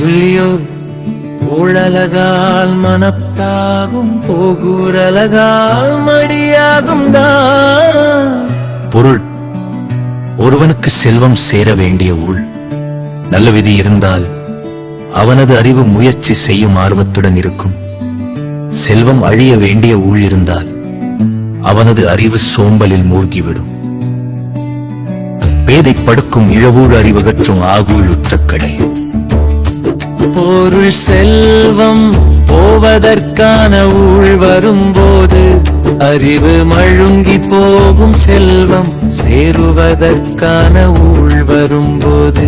துல்லியோர் ஊழலகால் மனத்தாகும் போகூரலகால் மடியாகும் தான். பொருள் ஒருவனுக்கு செல்வம் சேர வேண்டிய ஊழ். நல்ல விதி இருந்தால் அவனது அறிவு முயற்சி செய்யும் ஆர்வத்துடன் இருக்கும். செல்வம் அழிய வேண்டிய ஊழ் இருந்தால் அவனது அறிவு சோம்பலில் மூழ்கிவிடும். பேதை படுக்கும் இழவூழ் அறிவகற்றும் ஆகூழ் உற்ற கடை. பொருள் செல்வம் போவதற்கான ஊழ் வரும்போது அறிவு மழுங்கி போகும். செல்வம் சேருவதற்கான ஊழ் வரும்போது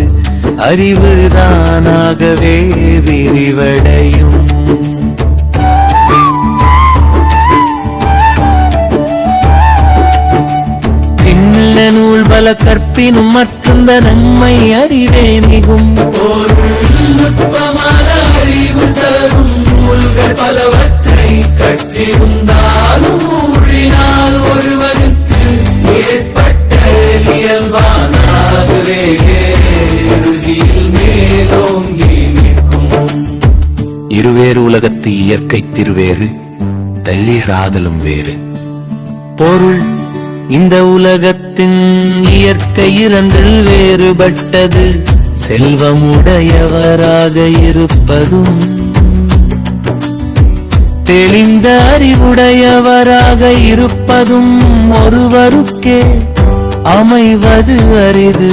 அறிவு தானாகவே விரிவடையும். நூல் பல கற்பினும் மற்றந்த நன்மை அறிவே மிகும். அறிவு தரும் நூல்கள் பலவற்றை கற்றிருந்தாலும் ஊழினால் ஒருவனுக்கு ஏற்பட்ட இயல்பானாகவே இறுதியில் மேலோங்கி நிற்கும். இருவேறு உலகத்து இயற்கை திருவேறு, தள்ளியராதலும் வேறு. பொருள் இந்த உலகத்தின் இயற்கை இரண்டில் வேறுபட்டது. செல்வமுடையவராக இருப்பதும் தெளிந்த அறிவுடையவராக இருப்பதும் ஒருவருக்கே அமைவது அரிது.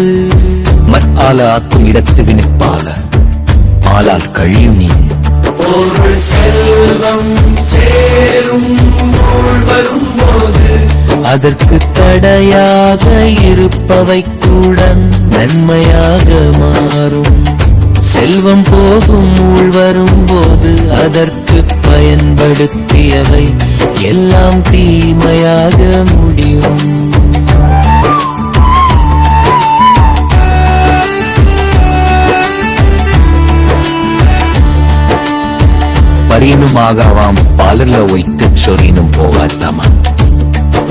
மற்பால ஆக்கும் இடத்து வினிப்பால ஆளால் கழியும் நீ. பொருள் செல்வம் சேரும் வரும்போது அதற்கு தடையாக இருப்பவை கூட நன்மையாக மாறும். செல்வம் போகும் ஊழ் வரும்போது அதற்கு பயன்படுத்தியவை எல்லாம் தீமையாக முடியும். பரீனுமாகவாம் பாலர்ல வைத்து சொரீனும் போகாதாமா.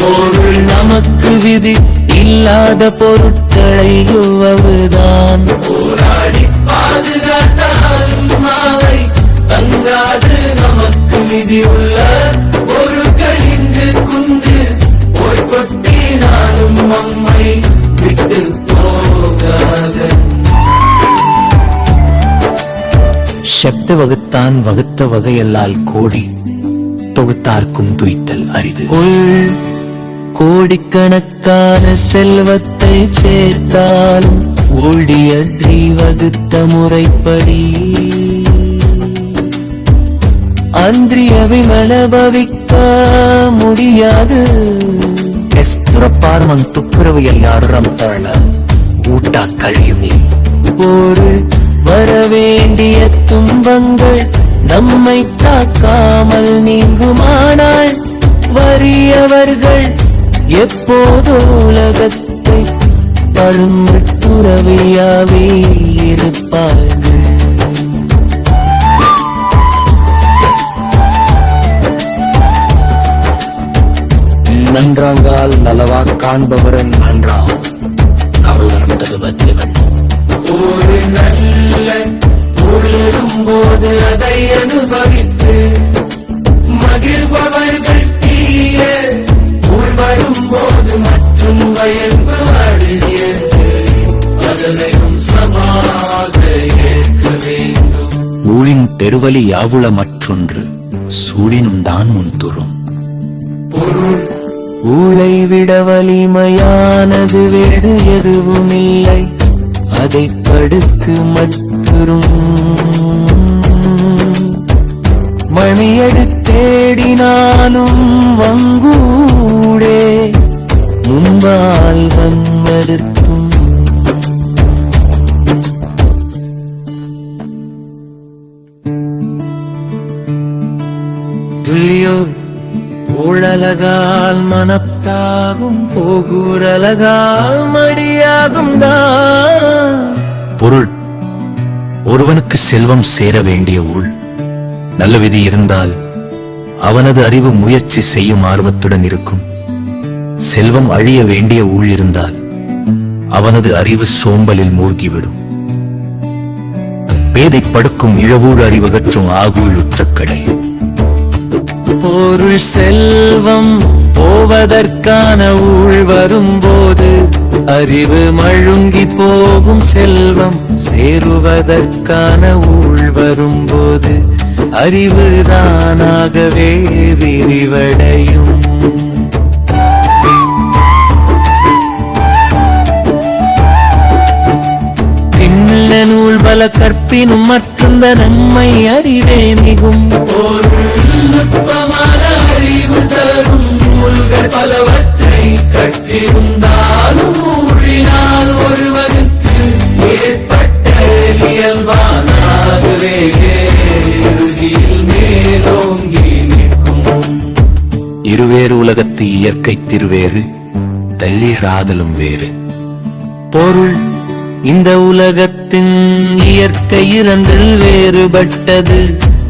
பொருள் நமக்கு விதி இல்லாத பொருட்களை உவவுதான். போராடி பாதுகாத்தால் மாவை தங்காது நமக்கு விதி உள்ள பொருட்கள் இங்கு குந்து போய் கொட்டினாலும் நம்மை விட்டு போகாது. சப்த வகுத்தான் வகுத்த வகையல்லால் கோடி தொகுத்தார்க்கும் துய்த்தல் அரிது. கோடிக்கணக்கான செல்வத்தை சேர்த்தாலும் ஊழியற்றி வகுத்த முறைப்படி அன்றியவை மனபவிக்க முடியாது. பார்மன் துப்புரவு எல்லாரும் தழ ஊட்டா கழியுமே. பொருள் வரவேண்டிய துன்பங்கள் நம்மை தாக்காமல் நீங்குமானால் வறியவர்கள் எப்போதோ உலகத்தை பழும்புறவையாவே இருப்பார்கள். நன்றாங்கால் நலவா காண்பவரன் நன்றாம் கவலரம் தகுவத்தவன். ஒரு நல்ல போது அதை அனுபவித்து மகிழ்பவர்கள் தீய ஊழ் வரும்போது மற்றும் வயல்பு அதனையும் சமாக ஏற்க வேண்டும். ஊழின் பெருவலி யாவுள மற்றொன்று சூழினும் தான் முன்துறும். பொருள் ஊழை விட வலிமையானது வேறு எதுவும் இல்லை. அதை தடுக்கு மற்றும் மணியடு தேடினாலும் வங்கூடே முன்பால் வன்மதற்கும். துல்லியோர் ஊழலகால் மனத்தாகும் போகூரலகால் மடியாகும் தான். பொருள் ஒருவனுக்கு செல்வம் சேர வேண்டிய ஊழ். நல்ல விதி இருந்தால் அவனது அறிவு முயற்சி செய்யும் ஆர்வத்துடன் இருக்கும். செல்வம் அழிய வேண்டிய ஊழ் இருந்தால் அவனது அறிவு சோம்பலில் மூழ்கிவிடும். பேதை படுக்கும் இழவூர் அறிவகற்றும் ஆகுழுற்ற கடை. பொருள் செல்வம் போவதற்கான ஊழ் வரும்போது அறிவு மழுங்கி போகும், செல்வம் சேருவதற்கான ஊழ் வரும்போது அறிவு தானாகவே விரிவடையும். திண்ண நூல் பல கற்பினும் மற்றந்த நன்மை அறிவே மிகும். நுட்பமான அறிவு தரும் நூல்கள் பலவற்றை கற்றிருந்தாலும் ஊழினால் ஒருவனுக்கு ஏற்பட்ட இயல்பானாகவே இறுதியில் மேலோங்கி நிற்கும். இருவேறு உலகத்து இயற்கை திருவேறு, தள்ளியராதலும் வேறு. பொருள் இந்த உலகத்தின் இயற்கை இரண்டில் வேறுபட்டது.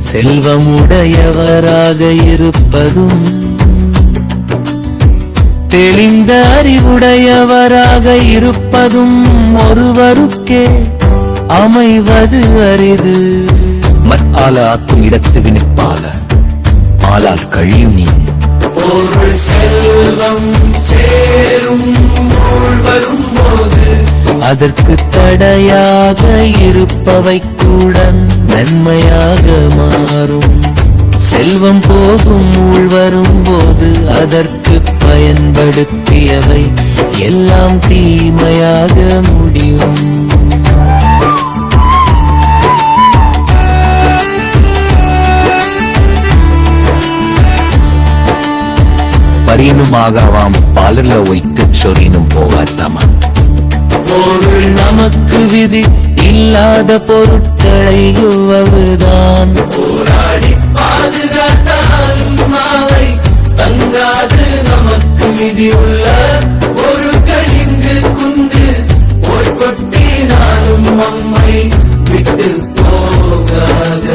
செல்வமுடையவராக இருப்பதும் தெளிந்த அறிவுடையவராக இருப்பதும் ஒருவருக்கே அமைவது அரிது. மற்பால ஆக்கும் இடத்து வினைப்பால மாலால் கழியும் நீ. பொருள் செல்வம் சேரும் வரும்போது அதற்கு தடையாக இருப்பவை கூட நன்மையாக மாறும். செல்வம் போகும் ஊழ் வரும்போது அதற்கு பயன்படுத்தியவை எல்லாம் தீமையாக முடியும். பரியனும் ஆகாவாம் பாலர்ல வைத்து சொரினும் போகாத்தாமா. பொருள் நமக்கு விதி இல்லாத பொருட்களை உவவுதான். போராடி பாதுகாத்தால் மாவை தங்காது நமக்கு விதி உள்ள பொருட்கள் இங்கு குந்து போய் கொட்டினாலும் நம்மை விட்டு போகாத.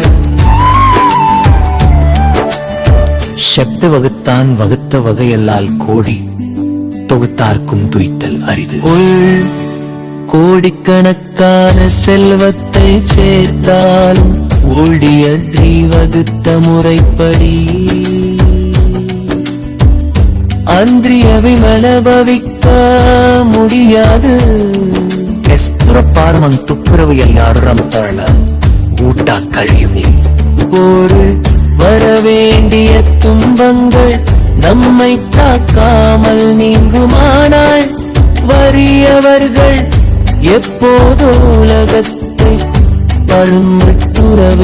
சப்த வகுத்தான் வகுத்த வகையல்லால் கோடி தொகுத்தார்க்கும் துய்த்தல் அரிது. கோடிக்கணக்கான செல்வத்தை சேர்த்தாலும் ஊழியன்றி வகுத்த முறைப்படி அன்றியவை அனுபவிக்க முடியாது. பார்மன் துப்புரவு எல்லாரும் தள ஊட்டா கழியுமே. பொருள் வரவேண்டிய துன்பங்கள் நம்மை காக்காமல் நீங்குமானால் வறியவர்கள் எப்போதோ உலகத்தை பழும்புறவையாவே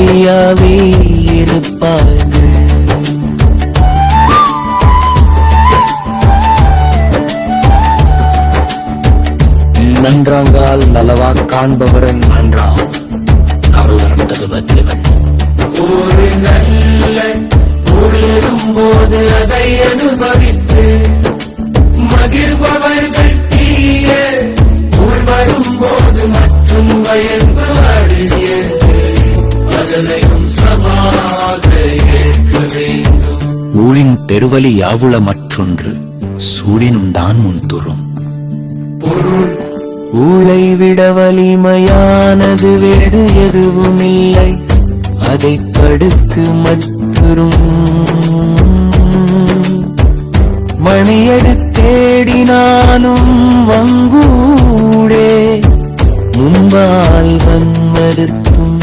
இருப்பார்கள். நன்றாங்கால் நலவா காண்பவரன் நன்றாம் கருதரம் தகுவதிவன். ஒரு நல்ல பொருளும் போது அதை அனுபவித்து மகிழ்பவர்கள் தீய ஊழ் வரும்போது மற்றும் வயல்பு அதனையும் சமாக ஏற்க வேண்டும். ஊழின் பெருவலி யாவுள மற்றொன்று சூழினும் தான் முன்துறும். பொருள் ஊழை விட வலிமையானது வேறு எதுவும் இல்லை. அதை கடுக்கு மற்றும் மணியடு தேடினாலும் வங்கூடே முன்பால் வன்மறுக்கும்.